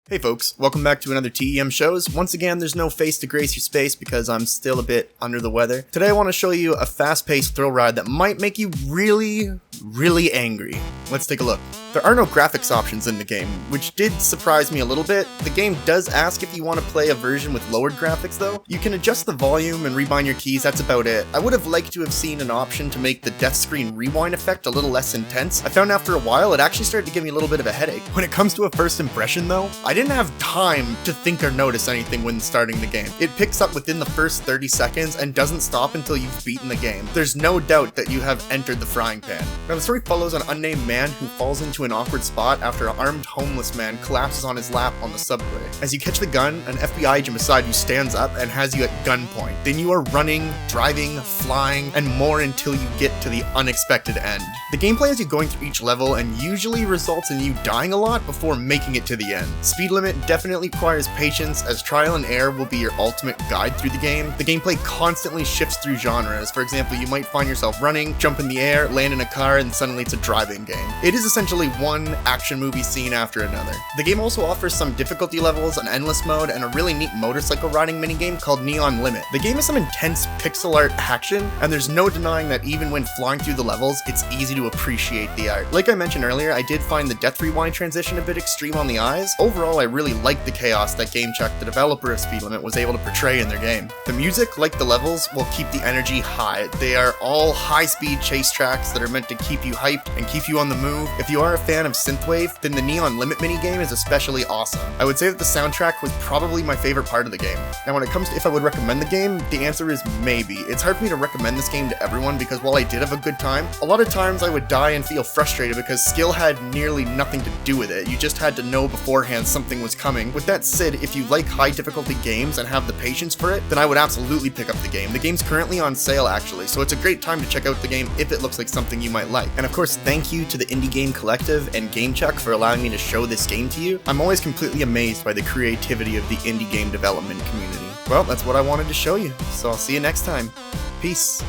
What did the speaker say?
Hey folks, welcome back to another TEM shows. Once again, there's no face to grace your space because I'm still a bit under the weather. Today I want to show you a fast-paced thrill ride that might make you really angry. Let's take a look. There are no graphics options in the game, which did surprise me a little bit. The game does ask if you want to play a version with lowered graphics though. You can adjust the volume and rebind your keys, that's about it. I would have liked to have seen an option to make the death screen rewind effect a little less intense. I found after a while it actually started to give me a little bit of a headache. When it comes to a first impression though, I didn't have time to think or notice anything when starting the game. It picks up within the first 30 seconds and doesn't stop until you've beaten the game. There's no doubt that you have entered the frying pan. Now the story follows an unnamed man who falls into an awkward spot after an armed homeless man collapses on his lap on the subway. As you catch the gun, an FBI agent beside you stands up and has you at gunpoint. Then you are running, driving, flying, and more until you get to the unexpected end. The gameplay has you going through each level and usually results in you dying a lot before making it to the end. Speed limit definitely requires patience, as trial and error will be your ultimate guide through the game. The gameplay constantly shifts through genres. For example, you might find yourself running, jump in the air, land in a car, and suddenly it's a driving game. It is essentially one action movie scene after another. The game also offers some difficulty levels, an endless mode, and a really neat motorcycle riding minigame called Neon Limit. The game has some intense pixel art action, and there's no denying that even when flying through the levels, it's easy to appreciate the art. Like I mentioned earlier, I did find the death rewind transition a bit extreme on the eyes. Overall, I really liked the chaos that Gamechuck, the developer of Speed Limit, was able to portray in their game. The music, like the levels, will keep the energy high. They are all high-speed chase tracks that are meant to keep you hyped and keep you on the move. If you are a fan of synthwave, then the Neon Limit minigame is especially awesome. I would say that the soundtrack was probably my favorite part of the game. Now when it comes to if I would recommend the game, the answer is maybe. It's hard for me to recommend this game to everyone because while I did have a good time, a lot of times I would die and feel frustrated because skill had nearly nothing to do with it. You just had to know beforehand something was coming. With that said, if you like high difficulty games and have the patience for it, then I would absolutely pick up the game. The game's currently on sale actually, so it's a great time to check out the game if it looks like something you might like. And of course, thank you to the Indie Game Collective and Gamechuck for allowing me to show this game to you. I'm always completely amazed by the creativity of the indie game development community. Well, that's what I wanted to show you, so I'll see you next time. Peace.